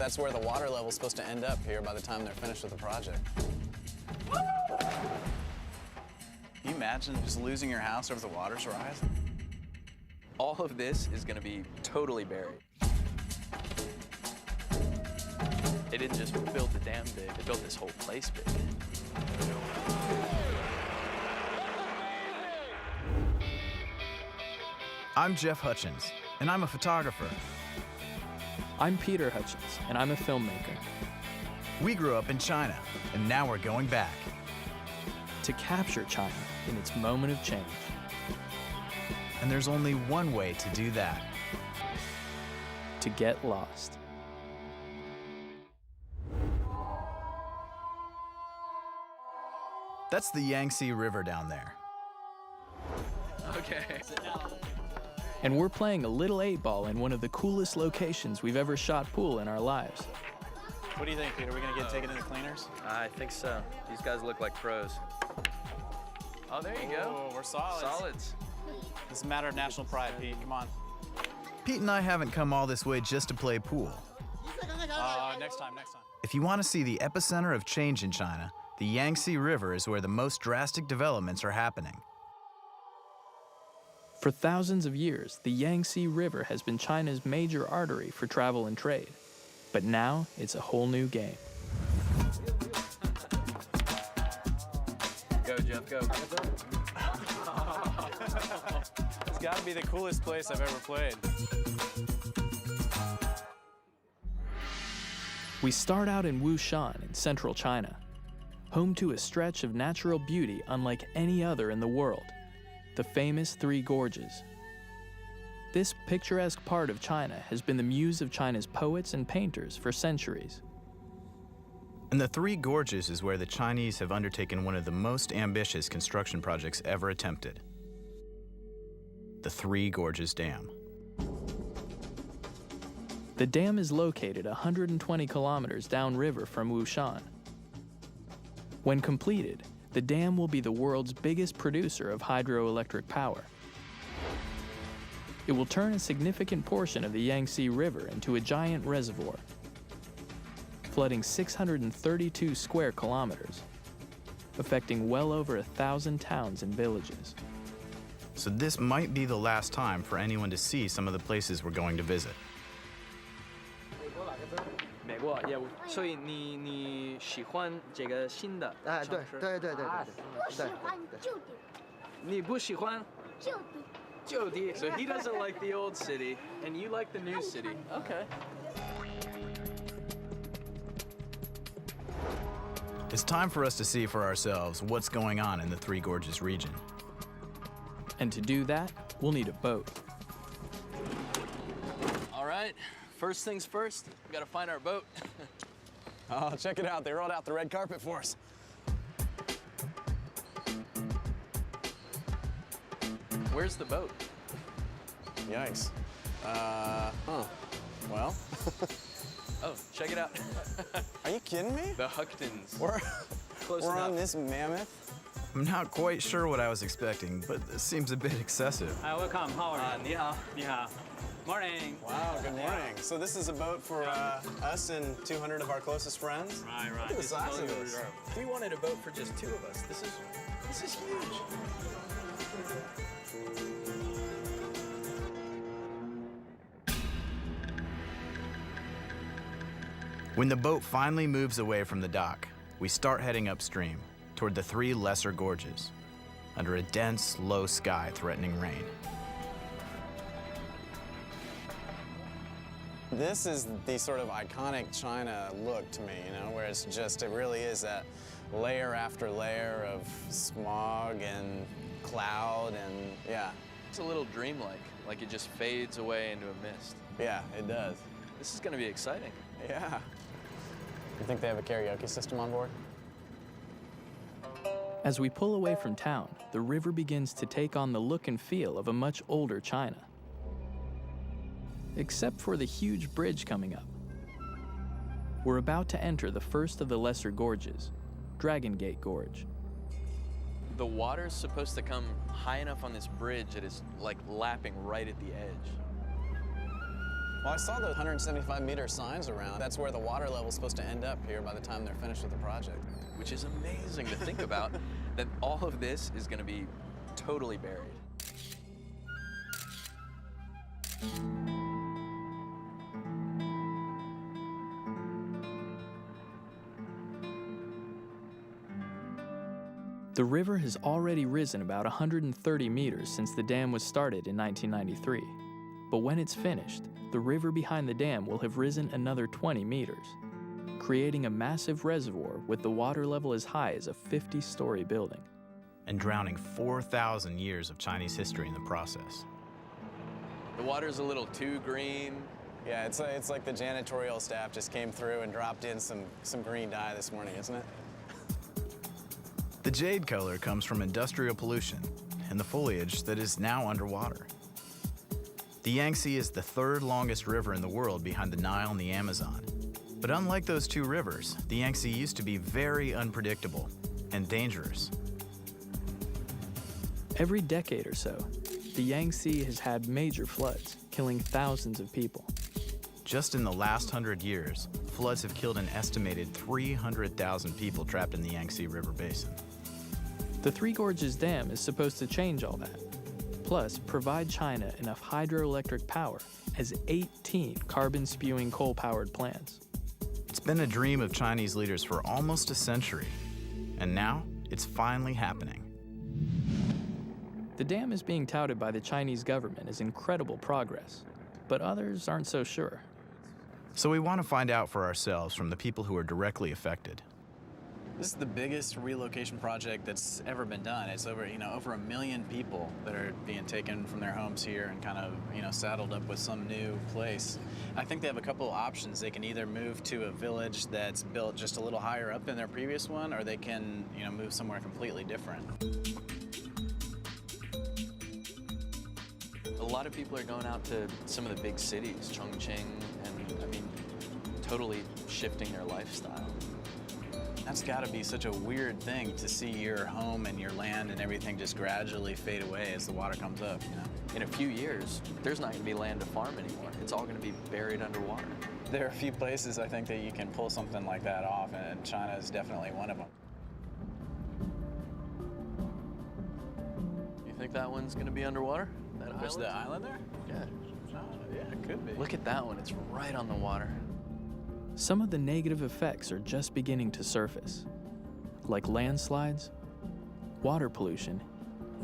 That's where the water level's supposed to end up here by the time they're finished with the project. Can you imagine just losing your house over the water's rise? All of this is going to be totally buried. They didn't just build the dam big, they built this whole place big. I'm Jeff Hutchins, and I'm a photographer. I'm Peter Hutchins, and I'm a filmmaker. We grew up in China, and now we're going back. To capture China in its moment of change. And there's only one way to do that. To get lost. That's the Yangtze River down there. Okay. And we're playing a little 8-ball in one of the coolest locations we've ever shot pool in our lives. What do you think, Peter? Are we gonna get taken into cleaners? I think so. These guys look like pros. Oh, there you go. Oh, we're solids. Solids. It's a matter of national pride, Pete. Come on. Pete and I haven't come all this way just to play pool. Next time. If you want to see the epicenter of change in China, the Yangtze River is where the most drastic developments are happening. For thousands of years, the Yangtze River has been China's major artery for travel and trade. But now, it's a whole new game. Go, Jeff, go. It's gotta be the coolest place I've ever played. We start out in Wushan in central China, home to a stretch of natural beauty unlike any other in the world, the famous Three Gorges. This picturesque part of China has been the muse of China's poets and painters for centuries. And the Three Gorges is where the Chinese have undertaken one of the most ambitious construction projects ever attempted. The Three Gorges Dam. The dam is located 120 kilometers downriver from Wushan. When completed, the dam will be the world's biggest producer of hydroelectric power. It will turn a significant portion of the Yangtze River into a giant reservoir, flooding 632 square kilometers, affecting well over 1,000 towns and villages. So this might be the last time for anyone to see some of the places we're going to visit. 美国，所以你喜欢这个新的哎，对城市？对对对对不喜欢旧的，你不喜欢旧的。旧的 So he doesn't like the old city, and you like the new city. Okay. It's time for us to see for ourselves what's going on in the Three Gorges region. And to do that, we'll need a boat. All right. First things first, we gotta find our boat. Oh, check it out. They rolled out the red carpet for us. Where's the boat? Yikes. Well. Oh, check it out. Are you kidding me? The Hucktons. We're Close on enough. this mammoth. I'm not quite sure what I was expecting, but this seems a bit excessive. Hi, welcome. How are you? 你好。你好. Morning. Wow, good morning. So this is a boat for us and 200 of our closest friends? Right. Look at the size of this. We wanted a boat for just 2 of us. This is huge. When the boat finally moves away from the dock, we start heading upstream toward the 3 lesser gorges, under a dense, low sky threatening rain. This is the sort of iconic China look to me, you know, where it's just, it really is that layer after layer of smog and cloud and, yeah. It's a little dreamlike, like it just fades away into a mist. Yeah, it does. This is gonna be exciting. Yeah. You think they have a karaoke system on board? As we pull away from town, the river begins to take on the look and feel of a much older China. Except for the huge bridge coming up. We're about to enter the first of the lesser gorges, Dragon Gate Gorge. The water's supposed to come high enough on this bridge that it's like lapping right at the edge. Well, I saw the 175-meter signs around. That's where the water level's supposed to end up here by the time they're finished with the project. Which is amazing to think about, that all of this is going to be totally buried. The river has already risen about 130 meters since the dam was started in 1993. But when it's finished, the river behind the dam will have risen another 20 meters, creating a massive reservoir with the water level as high as a 50-story building. And drowning 4,000 years of Chinese history in the process. The water's a little too green. Yeah, it's like the janitorial staff just came through and dropped in some green dye this morning, isn't it? The jade color comes from industrial pollution and the foliage that is now underwater. The Yangtze is the third longest river in the world behind the Nile and the Amazon. But unlike those two rivers, the Yangtze used to be very unpredictable and dangerous. Every decade or so, the Yangtze has had major floods, killing thousands of people. Just in the last 100 years, floods have killed an estimated 300,000 people trapped in the Yangtze River basin. The Three Gorges Dam is supposed to change all that, plus provide China enough hydroelectric power as 18 carbon-spewing coal-powered plants. It's been a dream of Chinese leaders for almost a century, and now it's finally happening. The dam is being touted by the Chinese government as incredible progress, but others aren't so sure. So we want to find out for ourselves from the people who are directly affected. This is the biggest relocation project that's ever been done. It's over, over 1 million people that are being taken from their homes here and kind of, saddled up with some new place. I think they have a couple of options. They can either move to a village that's built just a little higher up than their previous one, or they can, move somewhere completely different. A lot of people are going out to some of the big cities, Chongqing, and totally shifting their lifestyle. That's got to be such a weird thing to see your home and your land and everything just gradually fade away as the water comes up, In a few years, there's not going to be land to farm anymore. It's all going to be buried underwater. There are a few places, I think, that you can pull something like that off, and China is definitely one of them. You think that one's going to be underwater? That There's island? the island there? Yeah. Yeah, it could be. Look at that one. It's right on the water. Some of the negative effects are just beginning to surface, like landslides, water pollution,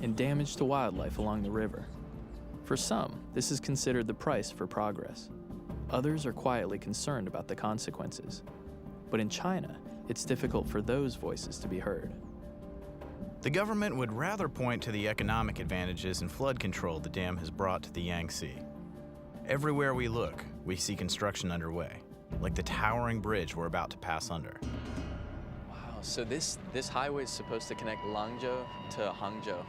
and damage to wildlife along the river. For some, this is considered the price for progress. Others are quietly concerned about the consequences. But in China, it's difficult for those voices to be heard. The government would rather point to the economic advantages and flood control the dam has brought to the Yangtze. Everywhere we look, we see construction underway, like the towering bridge we're about to pass under. Wow, so this highway is supposed to connect Langzhou to Hangzhou.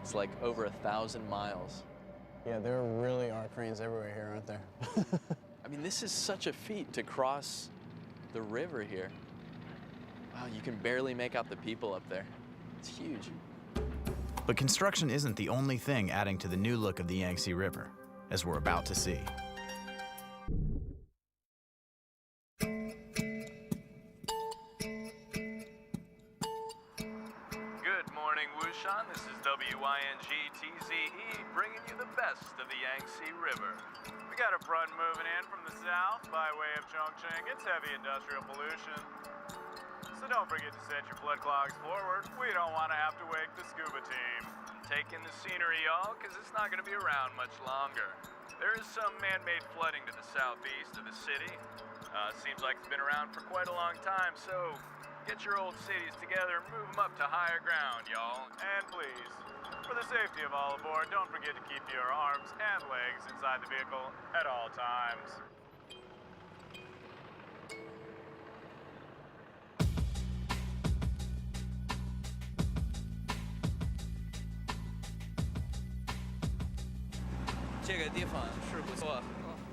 It's like over 1,000 miles. Yeah, there really are cranes everywhere here, aren't there? This is such a feat to cross the river here. Wow, you can barely make out the people up there. It's huge. But construction isn't the only thing adding to the new look of the Yangtze River, as we're about to see. Good morning, Wushan. This is WYNG-TZE bringing you the best of the Yangtze River. We got a front moving in from the south by way of Chongqing. It's heavy industrial pollution. So don't forget to set your blood clogs forward. We don't want to have to wake the scuba team. Take in the scenery, y'all, because it's not going to be around much longer. There is some man-made flooding to the southeast of the city. Seems like it's been around for quite a long time, so get your old cities together and move them up to higher ground, y'all. And please, for the safety of all aboard, don't forget to keep your arms and legs inside the vehicle at all times.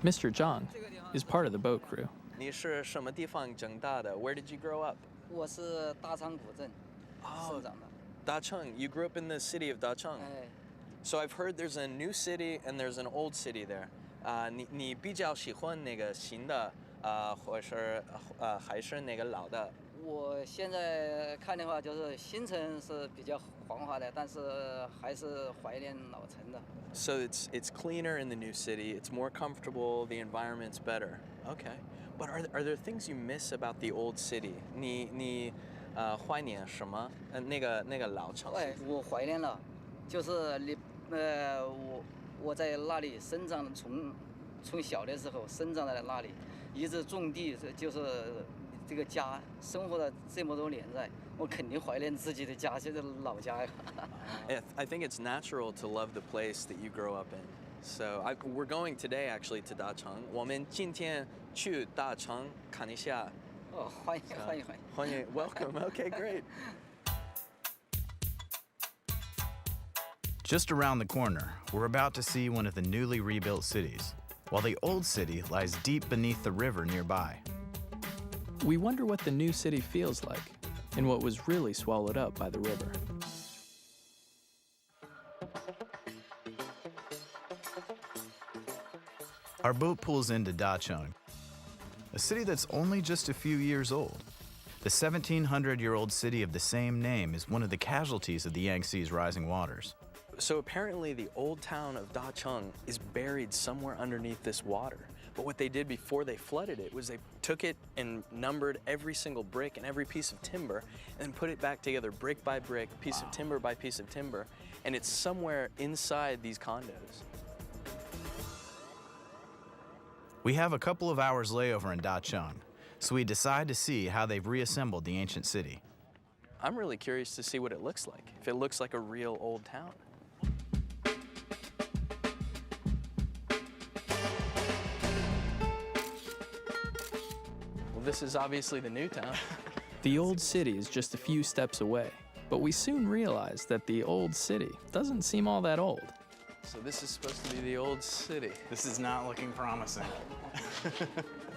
Mr. Zhang is part of the boat crew. 你是什么地方长大的? Where did you grow up? 我是大昌古镇生长的。 Dacheng. You grew up in the city of Dacheng. So I've heard there's a new city and there's an old city there. 你比较喜欢那个新的或是还是那个老的？我现在看的话，就是新城是比较繁华的，但是还是怀念老城的。So it's cleaner in the new city. It's more comfortable. The environment's better. Okay. But are there things you miss about the old city? 你怀念什么？那个老城市。我怀念了，就是我在那里生长，从小的时候生长在那里，一直种地，就是这个家生活了这么多年在，我肯定怀念自己的家，就是老家呀。I think it's natural to love the place that you grow up in. So we're going today actually to Dacheng. 我们今天去大城看一下。哦，欢迎。Welcome. Okay, great. Just around the corner, we're about to see one of the newly rebuilt cities, while the old city lies deep beneath the river nearby. We wonder what the new city feels like and what was really swallowed up by the river. Our boat pulls into Dacheng, a city that's only just a few years old. The 1,700-year-old city of the same name is one of the casualties of the Yangtze's rising waters. So apparently the old town of Dacheng is buried somewhere underneath this water. But what they did before they flooded it was they took it and numbered every single brick and every piece of timber and put it back together brick by brick, piece of timber by piece of timber, and it's somewhere inside these condos. We have a couple of hours layover in Dacheng, so we decide to see how they've reassembled the ancient city. I'm really curious to see what it looks like, if it looks like a real old town. Well, this is obviously the new town. The old city is just a few steps away, but we soon realize that the old city doesn't seem all that old. So this is supposed to be the old city. This is not looking promising.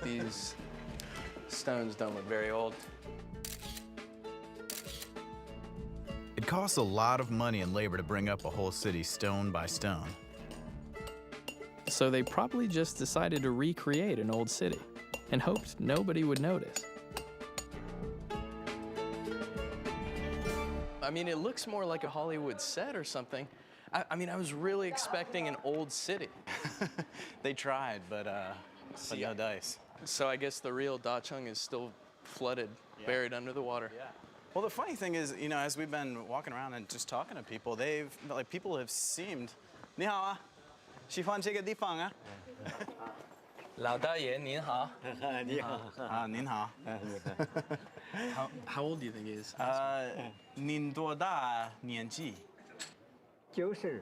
These stones don't look very old. It costs a lot of money and labor to bring up a whole city stone by stone. So they probably just decided to recreate an old city and hoped nobody would notice. I mean, it looks more like a Hollywood set or something. I mean, I was really expecting an old city. They tried, but no dice. So I guess the real Dacheng is still flooded, buried under the water. Yeah. Well, the funny thing is, you know, as we've been walking around and just talking to people, people have seemed, 你好啊，喜欢这个地方啊？老大爷您好。你好。您好。How old do you think he is? 您多大年纪？90，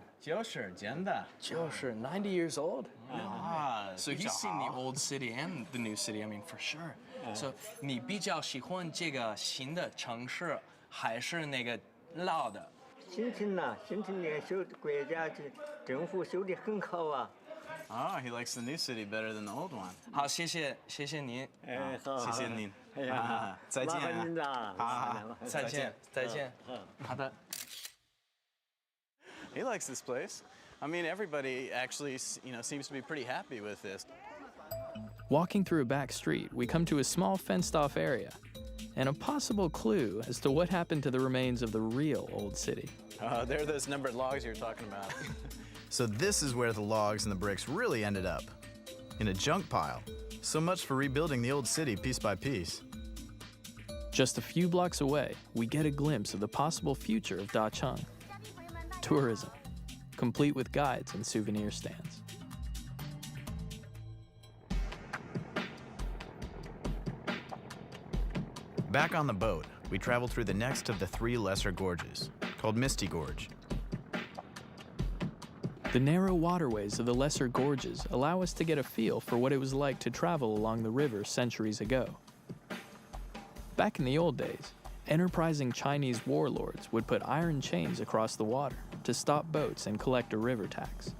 真的。90, 90 years old? Ah, So he's seen the old city and the new city, I mean, for sure. So 你比较喜欢这个新的城市还是那个老的？新城呐，新城的修国家政府修得很好啊。Oh, he likes the new city better than the old one. 好，谢谢您。好，谢谢您。哎呀，再见啊。麻烦您了。好，再见。好的。He likes this place. I mean, everybody actually, you know, seems to be pretty happy with this. Walking through a back street, we come to a small fenced-off area and a possible clue as to what happened to the remains of the real old city. They're those numbered logs you were talking about. So this is where the logs and the bricks really ended up, in a junk pile. So much for rebuilding the old city piece by piece. Just a few blocks away, we get a glimpse of the possible future of Dacheng. Tourism, complete with guides and souvenir stands. Back on the boat, we travel through the next of the three lesser gorges, called Misty Gorge. The narrow waterways of the lesser gorges allow us to get a feel for what it was like to travel along the river centuries ago. Back in the old days, enterprising Chinese warlords would put iron chains across the water to stop boats and collect a river tax.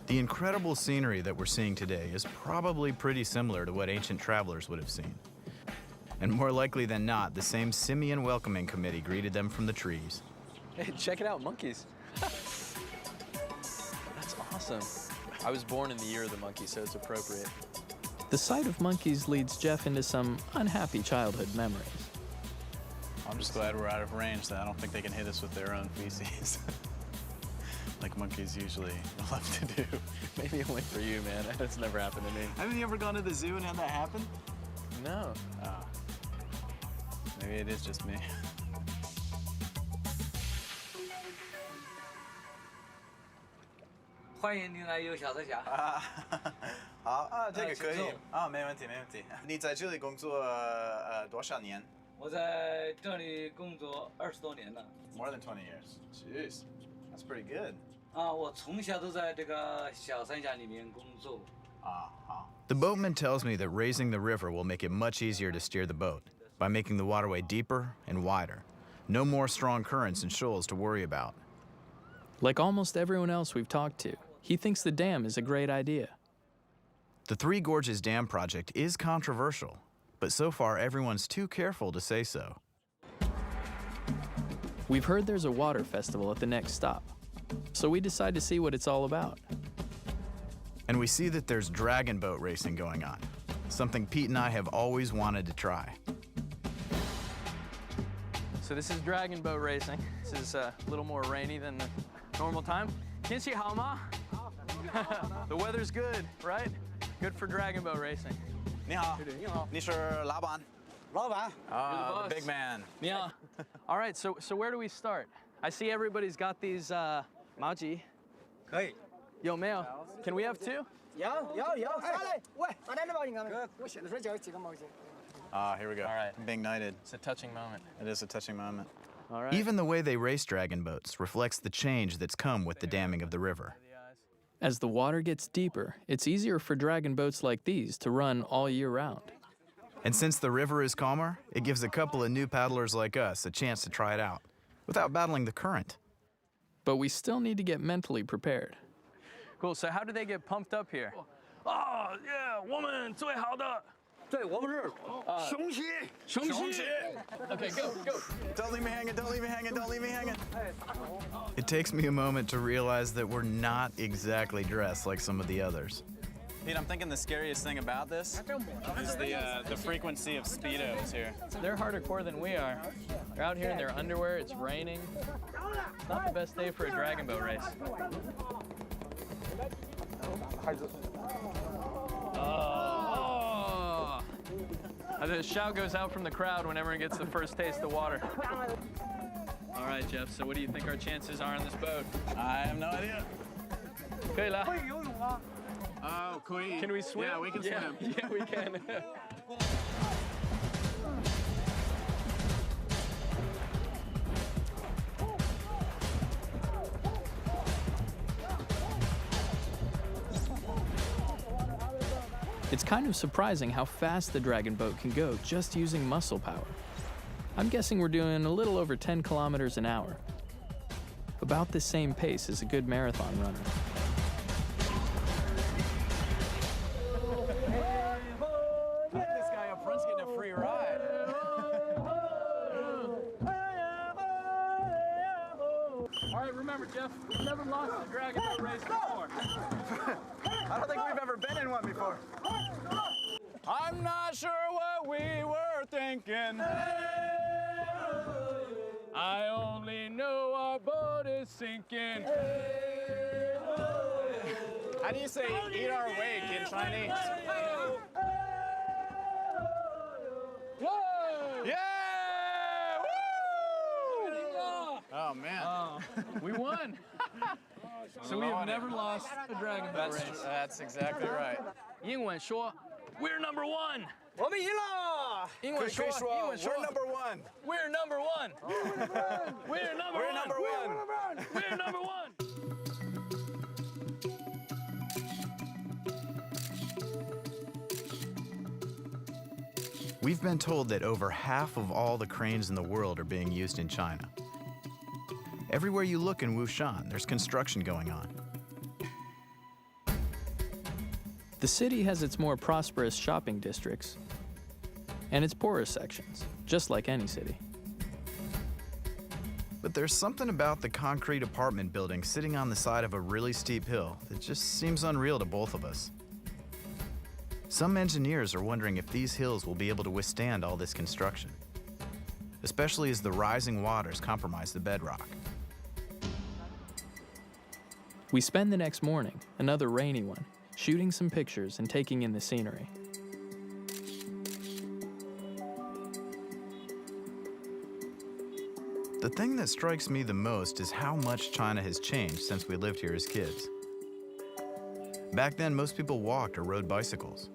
The incredible scenery that we're seeing today is probably pretty similar to what ancient travelers would have seen. And more likely than not, the same simian welcoming committee greeted them from the trees. Hey, check it out, monkeys. That's awesome. I was born in the year of the monkey, so it's appropriate. The sight of monkeys leads Jeff into some unhappy childhood memories. I'm just glad we're out of range, that I don't think they can hit us with their own feces. Like monkeys usually love to do. Maybe only for you, man. That's never happened to me. Haven't you ever gone to the zoo and had that happen? No. Oh. Maybe it is just me. 欢迎您来游小三峡。好啊，这个可以啊，没问题，没问题。你在这里工作多少年？我在这里工作20多年了。More than 20 years. Jeez, that's pretty good. 我从小都在这个小三峡里面工作。好。 The boatman tells me that raising the river will make it much easier to steer the boat by making the waterway deeper and wider. No more strong currents and shoals to worry about. Like almost everyone else we've talked to, he thinks the dam is a great idea. The Three Gorges Dam project is controversial, but so far everyone's too careful to say so. We've heard there's a water festival at the next stop, so we decide to see what it's all about. And we see that there's dragon boat racing going on, something Pete and I have always wanted to try. So this is dragon boat racing. This is a little more rainy than the normal time. 天气好吗? The weather's good, right? Good for dragon boat racing. 你好，你是老板？老板， Ah, the big man. Yeah. All right, so where do we start? I see everybody's got these maji. 可以。 Yo, Mayo, can we have two? 有，上来，喂，把那毛巾干嘛？我现在说叫几个毛巾。 Ah, here we go. All right. Being knighted. It's a touching moment. It is a touching moment. All right. Even the way they race dragon boats reflects the change that's come with the damming of the river. As the water gets deeper, it's easier for dragon boats like these to run all year round. And since the river is calmer, it gives a couple of new paddlers like us a chance to try it out without battling the current. But we still need to get mentally prepared. Cool, so how do they get pumped up here? Oh, yeah, woman, 最好的。对，我们是雄起。 Okay, go. Don't leave me hanging, don't leave me hanging, don't leave me hanging. It takes me a moment to realize that we're not exactly dressed like some of the others. Pete, I'm thinking the scariest thing about this is the frequency of speedos here. They're harder core than we are. They're out here in their underwear, it's raining. It's not the best day for a dragon boat race. The shout goes out from the crowd when everyone gets the first taste of water. All right, Jeff, so what do you think our chances are on this boat? I have no idea. 可以了。 Oh, Can we swim? Yeah, we can swim. Yeah, we can. It's kind of surprising how fast the dragon boat can go just using muscle power. I'm guessing we're doing a little over 10 kilometers an hour. About the same pace as a good marathon runner. This guy up front's getting a free ride. All right, remember, Jeff, we've never lost a dragon boat race before. I don't think we've ever been in one before. I'm not sure what we were thinking. I only know our boat is sinking. How do you say eat our wake in Chinese? Whoa! Yeah! Woo! Oh, man. We won. So we have never lost a dragon boat race. That's exactly right. 英文说 We're number one. 我们赢了。英文说 We're number one. We're number one. We're number We're one. number one. We're number one. We've been told that over half of all the cranes in the world are being used in China. Everywhere you look in Wushan, there's construction going on. The city has its more prosperous shopping districts and its poorer sections, just like any city. But there's something about the concrete apartment building sitting on the side of a really steep hill that just seems unreal to both of us. Some engineers are wondering if these hills will be able to withstand all this construction, especially as the rising waters compromise the bedrock. We spend the next morning, another rainy one, shooting some pictures and taking in the scenery. The thing that strikes me the most is how much China has changed since we lived here as kids. Back then, most people walked or rode bicycles.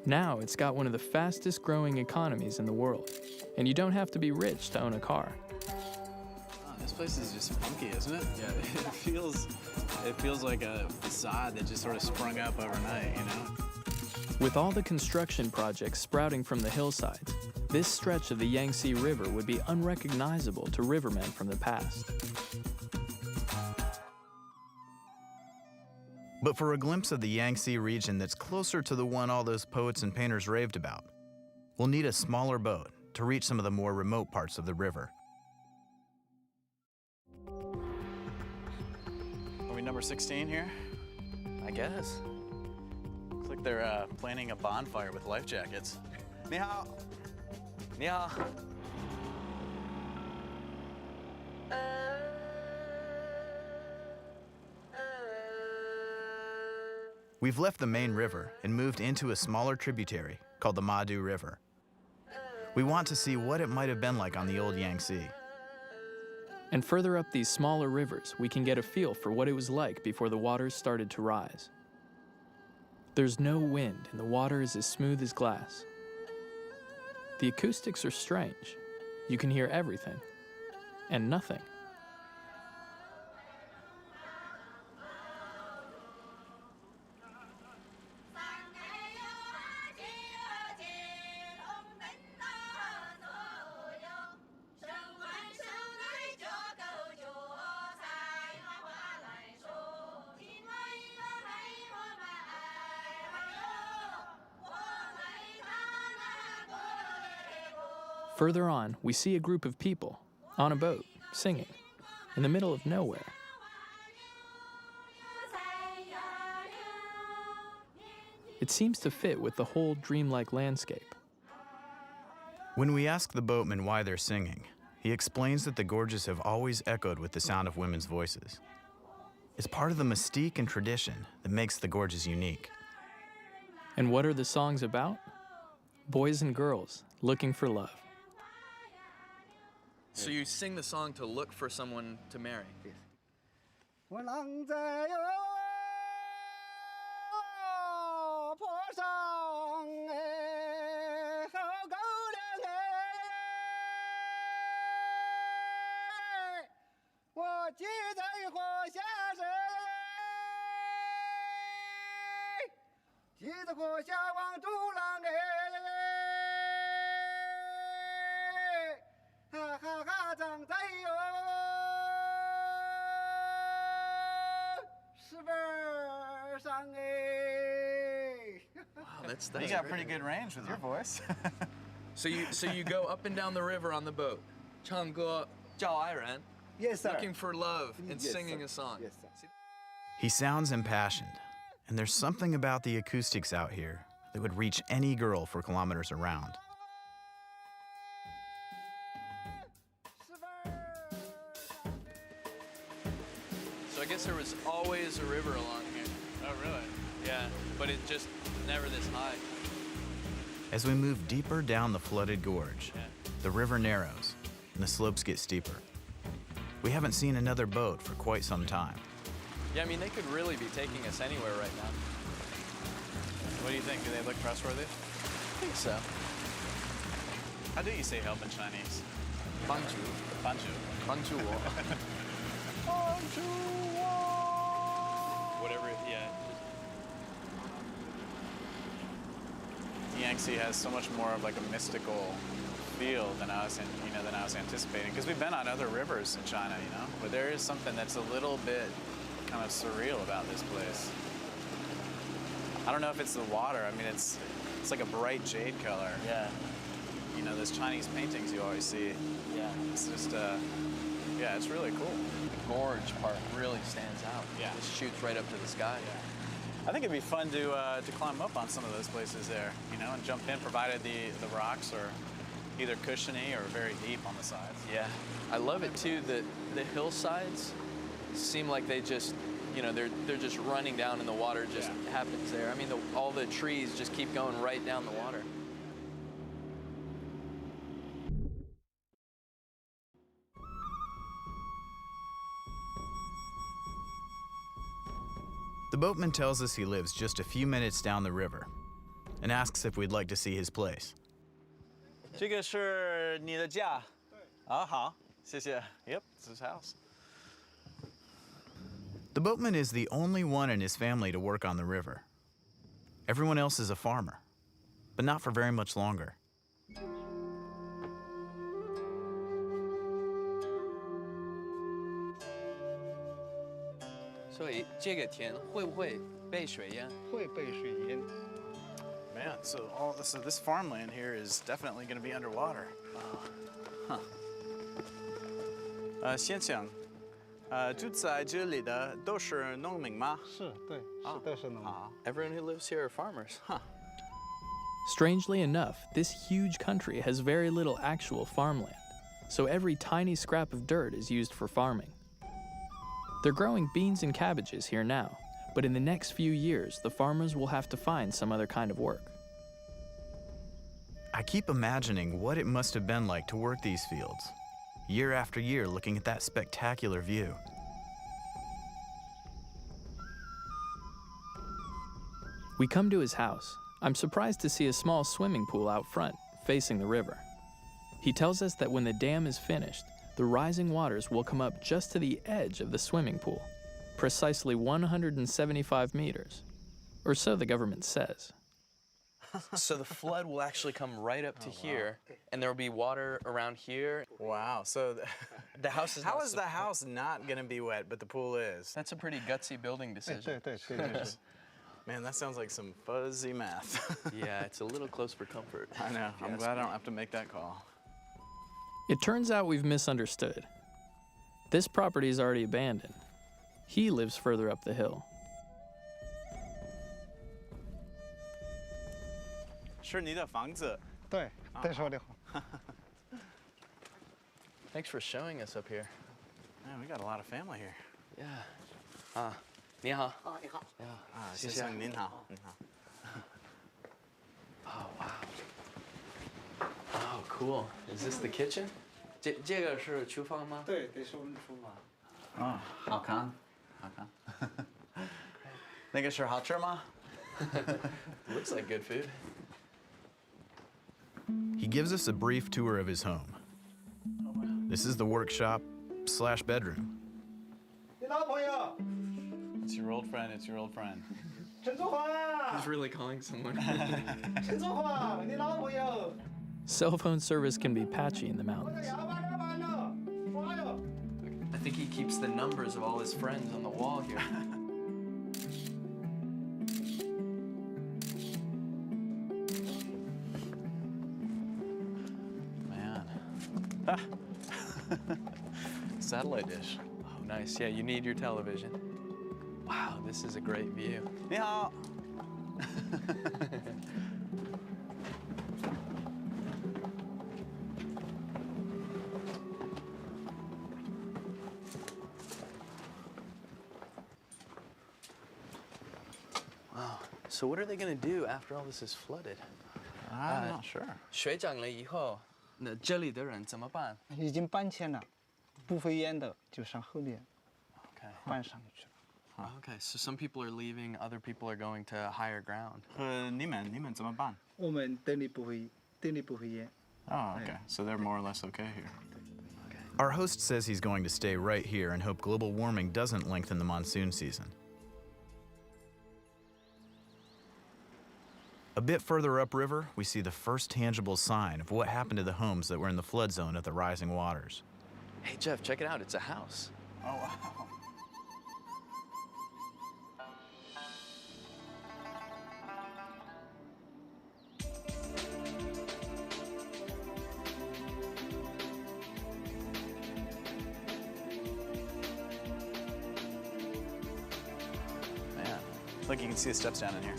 Now it's got one of the fastest growing economies in the world, and you don't have to be rich to own a car. Oh, this place is just funky, isn't it? Yeah. It feels like a facade that just sort of sprung up overnight, you know? With all the construction projects sprouting from the hillsides, this stretch of the Yangtze River would be unrecognizable to rivermen from the past. But for a glimpse of the Yangtze region that's closer to the one all those poets and painters raved about, we'll need a smaller boat to reach some of the more remote parts of the river. Are we number 16 here? I guess. Looks like they're planning a bonfire with life jackets. 你好，你好。 We've left the main river and moved into a smaller tributary called the Madu River. We want to see what it might have been like on the old Yangtze. And further up these smaller rivers, we can get a feel for what it was like before the waters started to rise. There's no wind and the water is as smooth as glass. The acoustics are strange. You can hear everything and nothing. Further on, we see a group of people on a boat, singing, in the middle of nowhere. It seems to fit with the whole dreamlike landscape. When we ask the boatman why they're singing, he explains that the gorges have always echoed with the sound of women's voices. It's part of the mystique and tradition that makes the gorges unique. And what are the songs about? Boys and girls looking for love. So you sing the song to look for someone to marry? Yes. 我郎在哟坡上哎，好高粱哎，我记在河下水，记在河下望竹郎哎。 哈哈哈，长在哟，石板上哎。Wow, that's You got pretty good range with your voice. So you go up and down the river on the boat, 唱歌叫爱人, Yes, sir. looking for love and Yes, singing sir. a song. Yes, sir. He sounds impassioned, and there's something about the acoustics out here that would reach any girl for kilometers around. So I guess there was always a river along here. Oh, really? Yeah, but it just never this high. As we move deeper down the flooded gorge, Yeah. the river narrows and the slopes get steeper. We haven't seen another boat for quite some time. Yeah, I mean, they could really be taking us anywhere right now. What do you think? Do they look trustworthy? I think so. How do you say help in Chinese? 帮助, Banju. 帮助我. Whatever, yeah. The Yangtze has so much more of like a mystical feel than I was anticipating. Because we've been on other rivers in China, you know, but there is something that's a little bit kind of surreal about this place. I don't know if it's the water. I mean, it's like a bright jade color. Yeah. You know, those Chinese paintings you always see. Yeah. It's just Yeah, it's really cool. The gorge part really stands out. Yeah. It shoots right up to the sky. I think it'd be fun to climb up on some of those places there, you know, and jump in, provided the rocks are either cushiony or very deep on the sides. Yeah. I love it too that the hillsides seem like they just, you know, they're just running down and the water just happens there. I mean, all the trees just keep going right down the water. The boatman tells us he lives just a few minutes down the river and asks if we'd like to see his place. 这个是你的家？对。啊，好，谢谢。Yep, it's his house. The boatman is the only one in his family to work on the river. Everyone else is a farmer, but not for very much longer. 所以这个田会不会被水淹？会被水淹。 Man, so this farmland here is definitely going to be underwater. Huh. 先生，住在这里的都是农民吗？是，对，是都是农民。 Everyone who lives here are farmers. Huh. Strangely enough, this huge country has very little actual farmland, so every tiny scrap of dirt is used for farming. They're growing beans and cabbages here now, but in the next few years, the farmers will have to find some other kind of work. I keep imagining what it must have been like to work these fields, year after year looking at that spectacular view. We come to his house. I'm surprised to see a small swimming pool out front, facing the river. He tells us that when the dam is finished, the rising waters will come up just to the edge of the swimming pool, precisely 175 meters, or so the government says. So the flood will actually come right up to here, and there will be water around here. Wow. So The house is how not is the house not going to be wet, but the pool is? That's a pretty gutsy building decision. 对对对对。 Man, that sounds like some fuzzy math. Yeah, it's a little close for comfort. I know. I'm glad I don't have to make that call. It turns out we've misunderstood. This property is already abandoned. He lives further up the hill. 是你的房子。对，对说的好。 Thanks for showing us up here. Man, we got a lot of family here. Yeah. 你好。啊，你好。先生您好，您好。 Oh, wow. Oh, cool. Is this the kitchen? 这个是厨房吗？对，这是我们厨房。哦，好看，好看。那个是好吃吗？ Looks like good food. He gives us a brief tour of his home. This is the workshop/bedroom. 你老朋友， It's your old friend. It's your old friend. 陈祖华， He's really calling someone. 陈祖华，你老朋友。 Cell phone service can be patchy in the mountains. 要把这完了，华哟。 I think he keeps the numbers of all his friends on the wall here. Man. Satellite dish. Oh, nice. Yeah, you need your television. Wow, this is a great view. 你好。 Wow. So what are they going to do after all this is flooded? I'm not sure. 水涨了以后，那这里的人怎么办？已经搬迁了，不会淹的就上后面 Okay. 搬上去了。 Okay, so some people are leaving, other people are going to higher ground. 你们怎么办？我们这里不会淹。 Oh, okay. So they're more or less okay here. Our host says he's going to stay right here and hope global warming doesn't lengthen the monsoon season. A bit further upriver, we see the first tangible sign of what happened to the homes that were in the flood zone of the rising waters. Hey, Jeff, check it out. It's a house. Oh, wow. Look, you can see the steps down in here.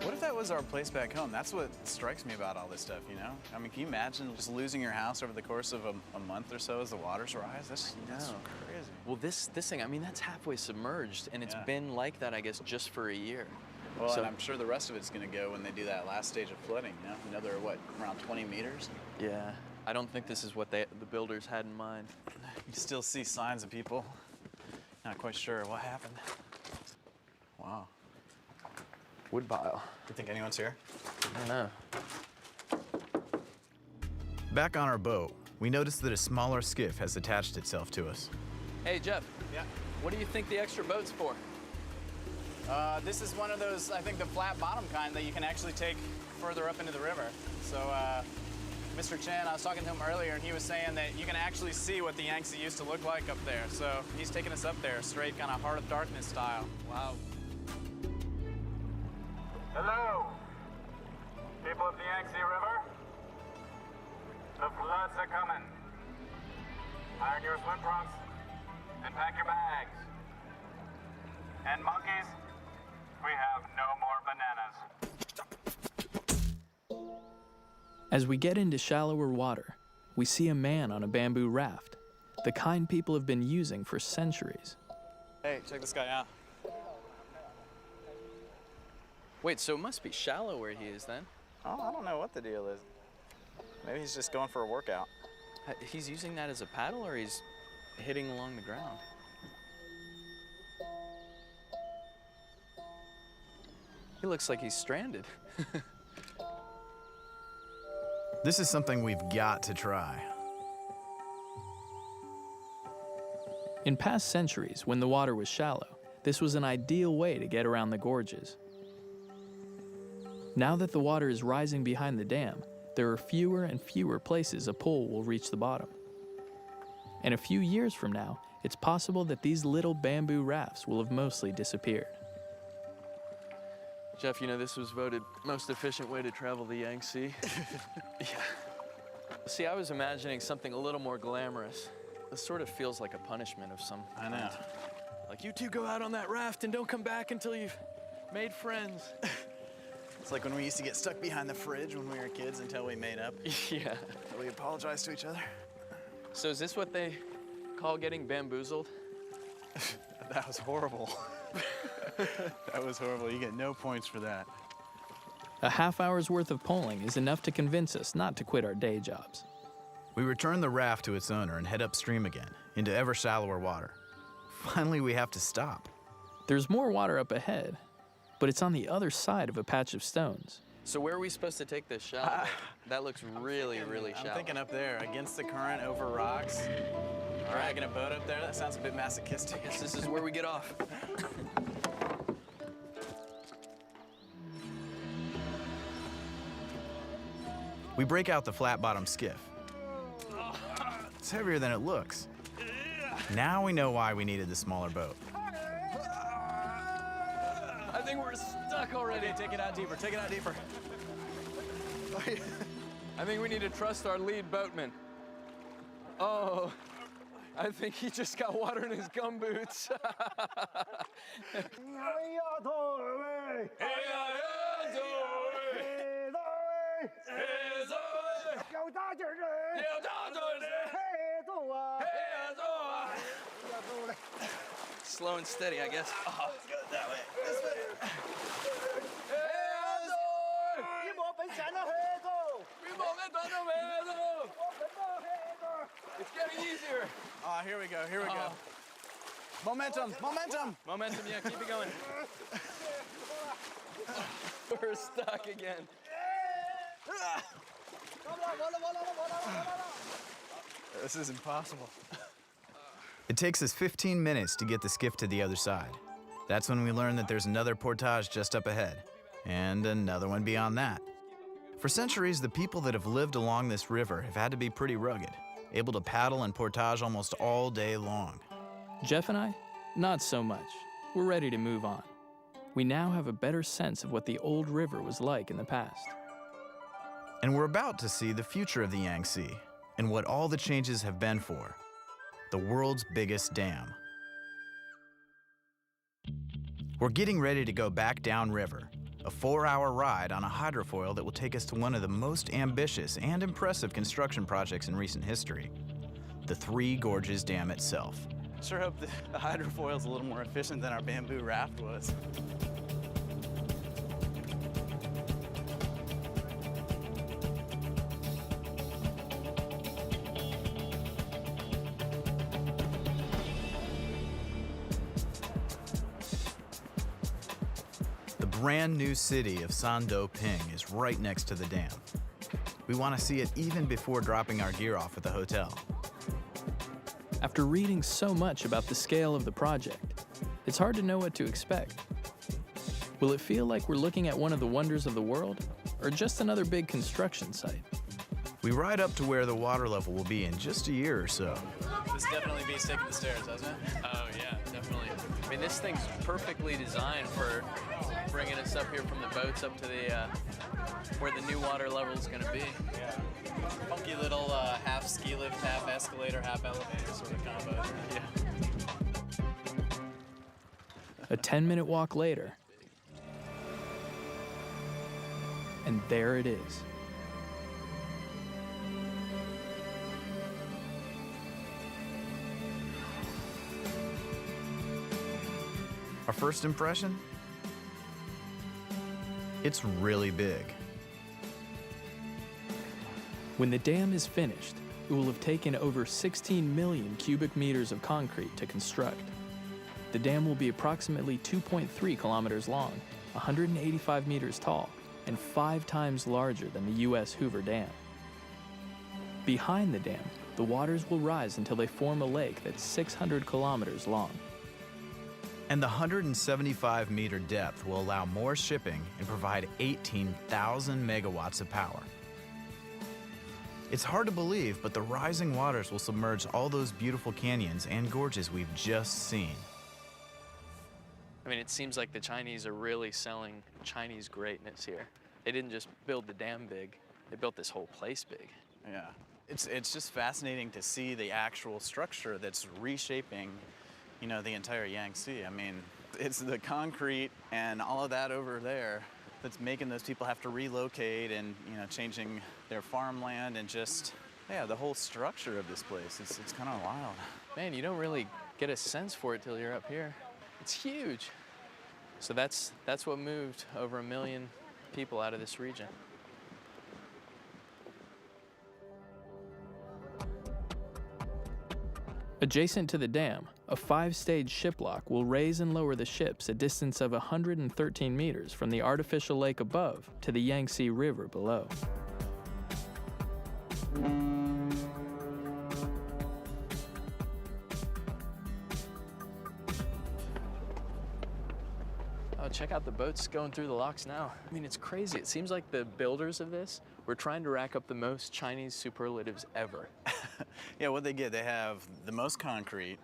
What if that was our place back home? That's what strikes me about all this stuff, you know? I mean, can you imagine just losing your house over the course of a month or so as the waters rise? That's crazy. Well, this thing, I mean, that's halfway submerged, and it's Yeah. been like that, I guess, just for a year. Well, So- and I'm sure the rest of it's going to go when they do that last stage of flooding, you know? Another, what, around 20 meters? Yeah, I don't think this is what the builders had in mind. You still see signs of people. Not quite sure what happened. Wow. Wood pile. Do you think anyone's here? I don't know. Back on our boat, we notice that a smaller skiff has attached itself to us. Hey, Jeff. Yeah. What do you think the extra boat's for? This is one of those, I think, the flat bottom kind that you can actually take further up into the river. So, Mr. Chen, I was talking to him earlier, and he was saying that you can actually see what the Yangtze used to look like up there. So he's taking us up there, straight kind of heart of darkness style. Wow. Hello, people of the Yangtze River. The floods are coming. Iron your swim trunks and pack your bags. And monkeys, we have no more bananas. As we get into shallower water, we see a man on a bamboo raft, the kind people have been using for centuries. Hey, check this guy out. Wait, so it must be shallow where he is then? Oh, I don't know what the deal is. Maybe he's just going for a workout. He's using that as a paddle, or he's hitting along the ground? He looks like he's stranded. This is something we've got to try. In past centuries, when the water was shallow, this was an ideal way to get around the gorges. Now that the water is rising behind the dam, there are fewer and fewer places a pole will reach the bottom. And a few years from now, it's possible that these little bamboo rafts will have mostly disappeared. Jeff, you know, this was voted most efficient way to travel the Yangtze. Yeah. See, I was imagining something a little more glamorous. This sort of feels like a punishment of some I know. kind. Like, you two go out on that raft and don't come back until you've made friends. It's like when we used to get stuck behind the fridge when we were kids until we made up. Yeah. We apologized to each other. So is this what they call getting bamboozled? That was horrible. That was horrible. You get no points for that. A half hour's worth of polling is enough to convince us not to quit our day jobs. We return the raft to its owner and head upstream again, into ever shallower water. Finally, we have to stop. There's more water up ahead, but it's on the other side of a patch of stones. So where are we supposed to take this shallow? That looks really shallow. I'm thinking up there, against the current, over rocks. Dragging a boat up there, that sounds a bit masochistic. I guess this is where we get off. We break out the flat-bottom skiff. It's heavier than it looks. Now we know why we needed the smaller boat. I think we're stuck already. Take it out deeper, take it out deeper. I think we need to trust our lead boatman. Oh, I think he just got water in his gumboots. Slow and steady, I guess. Oh. Let's go that way, this way. It's getting easier. Oh, here we go, here we go. Momentum, momentum. Momentum, yeah, keep it going. We're stuck again. This is impossible. It takes us 15 minutes to get the skiff to the other side. That's when we learn that there's another portage just up ahead, and another one beyond that. For centuries, the people that have lived along this river have had to be pretty rugged, able to paddle and portage almost all day long. Jeff and I, not so much. We're ready to move on. we now have a better sense of what the old river was like in the past. And we're about to see the future of the Yangtze and what all the changes have been for. The world's biggest dam. We're getting ready to go back downriver, a 4-hour ride on a hydrofoil that will take us to one of the most ambitious and impressive construction projects in recent history, the Three Gorges Dam itself. Sure hope the hydrofoil's a little more efficient than our bamboo raft was. The brand new city of Sandoping is right next to the dam. We want to see it even before dropping our gear off at the hotel. After reading so much about the scale of the project, it's hard to know what to expect. Will it feel like we're looking at one of the wonders of the world, or just another big construction site? We ride up to where the water level will be in just a year or so. This definitely beats taking the stairs, doesn't it? Oh yeah, definitely. I mean, this thing's perfectly designed for bringing us up here from the boats up to the where the new water level is going to be. Yeah. Funky little half ski lift, half escalator, half elevator sort of combo. Yeah. A 10-minute walk later, and there it is. Our first impression? It's really big. When the dam is finished, it will have taken over 16 million cubic meters of concrete to construct. The dam will be approximately 2.3 kilometers long, 185 meters tall, and 5 times larger than the U.S. Hoover Dam. Behind the dam, the waters will rise until they form a lake that's 600 kilometers long. And the 175-meter depth will allow more shipping and provide 18,000 megawatts of power. It's hard to believe, but the rising waters will submerge all those beautiful canyons and gorges we've just seen. I mean, it seems like the Chinese are really selling Chinese greatness here. They didn't just build the dam big, they built this whole place big. Yeah. It's just fascinating to see the actual structure that's reshaping, you know, the entire Yangtze. I mean, it's the concrete and all of that over there that's making those people have to relocate and, you know, changing their farmland and just, yeah, the whole structure of this place. It's kind of wild. Man, you don't really get a sense for it till you're up here. It's huge. So that's what moved over 1 million people out of this region. Adjacent to the dam, a 5-stage ship lock will raise and lower the ships a distance of 113 meters from the artificial lake above to the Yangtze River below. Oh, check out the boats going through the locks now. I mean, it's crazy. It seems like the builders of this were trying to rack up the most Chinese superlatives ever. Yeah, what they get, they have the most concrete,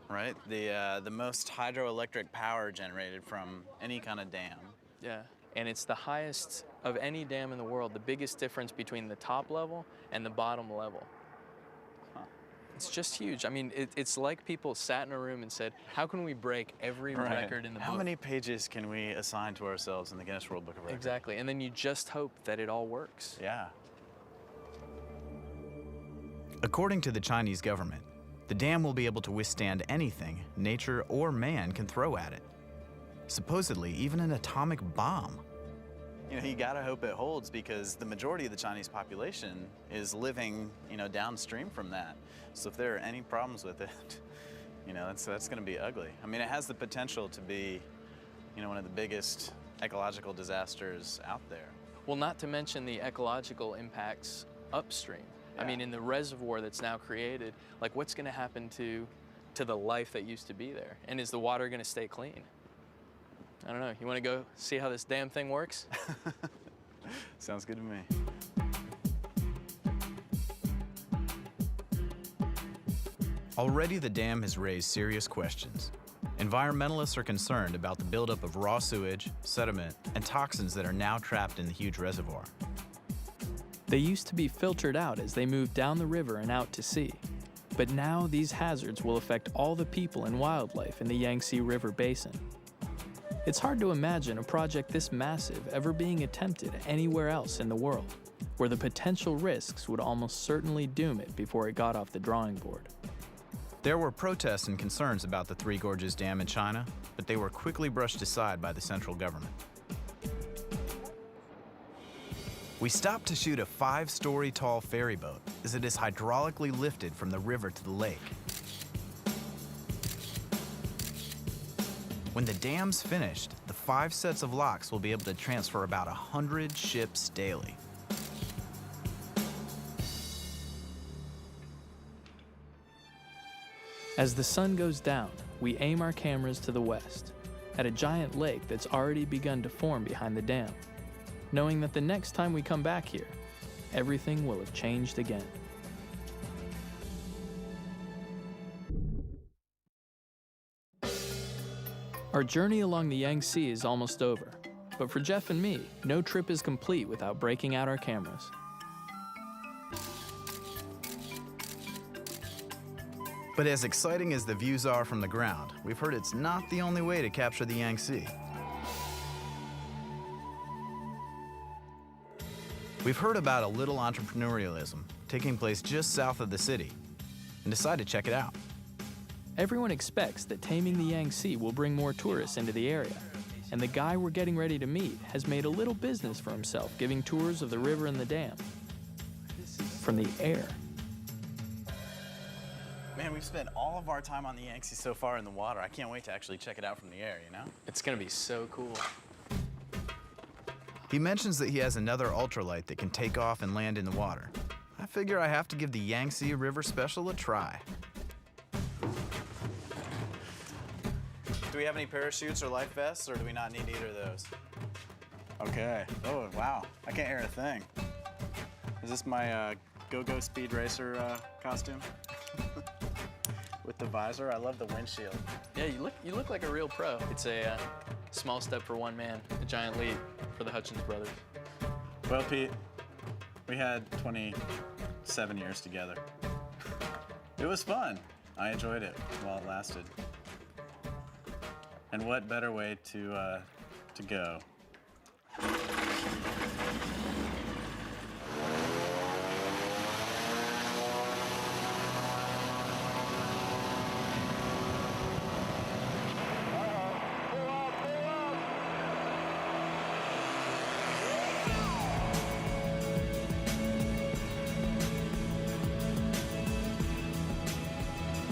right? The most hydroelectric power generated from any kind of dam. Yeah, and it's the highest of any dam in the world, the biggest difference between the top level and the bottom level. Huh. It's just huge. I mean, it's like people sat in a room and said, how can we break every record in the book? How many pages can we assign to ourselves in the Guinness World Book of Records? Exactly, and then you just hope that it all works. Yeah. According to the Chinese government, the dam will be able to withstand anything nature or man can throw at it. Supposedly, even an atomic bomb. You know, you gotta hope it holds because the majority of the Chinese population is living, you know, downstream from that. So if there are any problems with it, you know, that's gonna be ugly. I mean, it has the potential to be, you know, one of the biggest ecological disasters out there. Well, not to mention the ecological impacts upstream. Yeah. I mean, in the reservoir that's now created, like what's gonna happen to the life that used to be there? And is the water gonna stay clean? I don't know. You want to go see how this damn thing works? Sounds good to me. Already the dam has raised serious questions. Environmentalists are concerned about the buildup of raw sewage, sediment, and toxins that are now trapped in the huge reservoir. They used to be filtered out as they moved down the river and out to sea. But now these hazards will affect all the people and wildlife in the Yangtze River basin. It's hard to imagine a project this massive ever being attempted anywhere else in the world, where the potential risks would almost certainly doom it before it got off the drawing board. There were protests and concerns about the Three Gorges Dam in China, but they were quickly brushed aside by the central government. We stopped to shoot a 5-story tall ferry boat as it is hydraulically lifted from the river to the lake. When the dam's finished, the 5 sets of locks will be able to transfer about 100 ships daily. As the sun goes down, we aim our cameras to the west, at a giant lake that's already begun to form behind the dam, knowing that the next time we come back here, everything will have changed again. Our journey along the Yangtze is almost over, but for Jeff and me, no trip is complete without breaking out our cameras. But as exciting as the views are from the ground, we've heard it's not the only way to capture the Yangtze. We've heard about a little entrepreneurialism taking place just south of the city and decided to check it out. Everyone expects that taming the Yangtze will bring more tourists into the area, and the guy we're getting ready to meet has made a little business for himself giving tours of the river and the dam. From the air. Man, we've spent all of our time on the Yangtze so far in the water. I can't wait to actually check it out from the air, you know? It's gonna be so cool. He mentions that he has another ultralight that can take off and land in the water. I figure I have to give the Yangtze River Special a try. Do we have any parachutes or life vests, or do we not need either of those? Okay. Oh, wow. I can't hear a thing. Is this my go-go speed racer costume? With the visor? I love the windshield. Yeah, you look like a real pro. It's a small step for one man, a giant leap for the Hutchins brothers. Well, Pete, we had 27 years together. It was fun. I enjoyed it while it lasted. And what better way to go?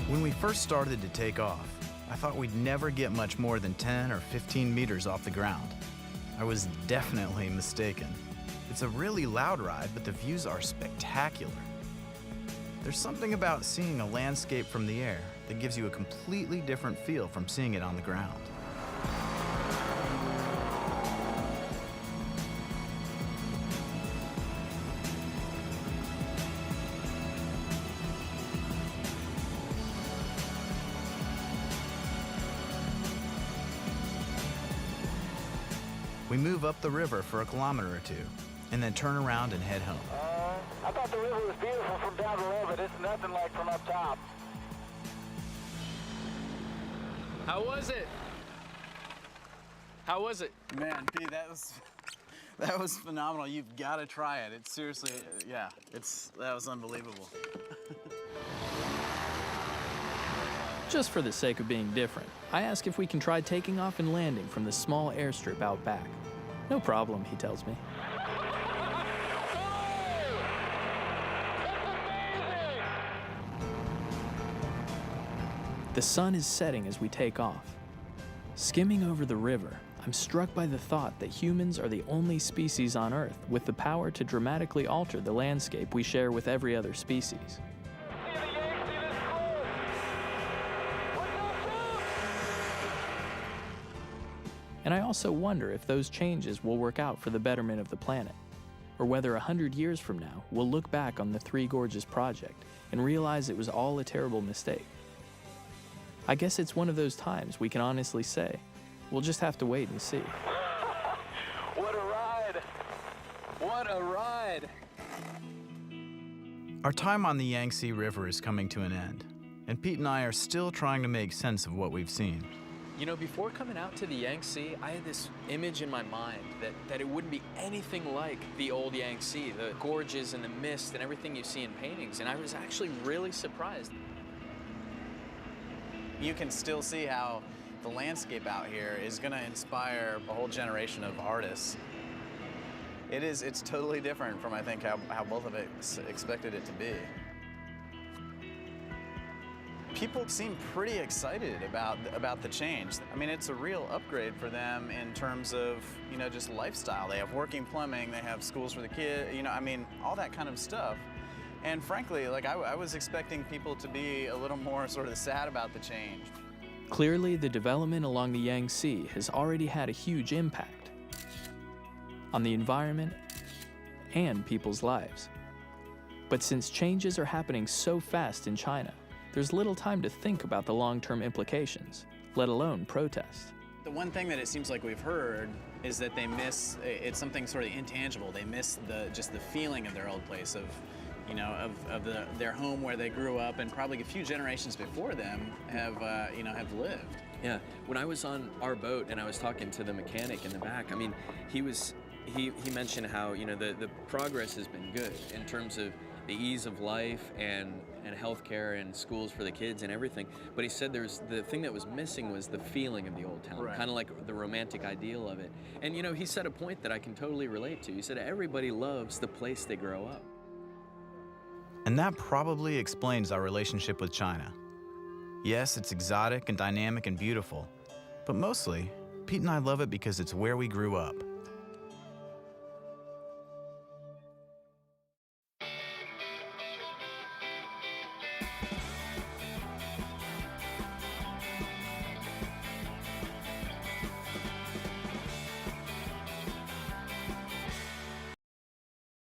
When we first started to take off, I thought we'd never get much more than 10 or 15 meters off the ground. I was definitely mistaken. It's a really loud ride, but the views are spectacular. There's something about seeing a landscape from the air that gives you a completely different feel from seeing it on the ground. We move up the river for a kilometer or two, and then turn around and head home. I thought the river was beautiful from down below, but it's nothing like from up top. How was it? How was it? Man, Pete, that was phenomenal. You've got to try it. It's seriously, yeah, that was unbelievable. Just for the sake of being different, I ask if we can try taking off and landing from the small airstrip out back. No problem, he tells me. The sun is setting as we take off. Skimming over the river, I'm struck by the thought that humans are the only species on Earth with the power to dramatically alter the landscape we share with every other species. And I also wonder if those changes will work out for the betterment of the planet, or whether 100 years from now we'll look back on the Three Gorges project and realize it was all a terrible mistake. I guess it's one of those times we can honestly say, we'll just have to wait and see. What a ride! What a ride! Our time on the Yangtze River is coming to an end, and Pete and I are still trying to make sense of what we've seen. You know, before coming out to the Yangtze, I had this image in my mind that it wouldn't be anything like the old Yangtze, the gorges and the mist and everything you see in paintings, and I was actually really surprised. You can still see how the landscape out here is going to inspire a whole generation of artists. It's totally different from, I think, how both of us expected it to be. People seem pretty excited about the change. I mean, it's a real upgrade for them in terms of, you know, just lifestyle. They have working plumbing, they have schools for the kids, you know, I mean, all that kind of stuff. And frankly, like, I was expecting people to be a little more sort of sad about the change. Clearly, the development along the Yangtze has already had a huge impact on the environment and people's lives. But since changes are happening so fast in China, there's little time to think about the long-term implications, let alone protest. The one thing that it seems like we've heard is that they miss, it's something sort of intangible. They miss just the feeling of their old place, of, you know, of their home where they grew up, and probably a few generations before them have, you know, have lived. Yeah, when I was on our boat and I was talking to the mechanic in the back, I mean, he mentioned how, you know, the progress has been good in terms of the ease of life and healthcare and schools for the kids and everything. But he said the thing that was missing was the feeling of the old town, Right. kind of like the romantic ideal of it. And, you know, he said a point that I can totally relate to. He said everybody loves the place they grow up. And that probably explains our relationship with China. Yes, it's exotic and dynamic and beautiful, but mostly, Pete and I love it because it's where we grew up.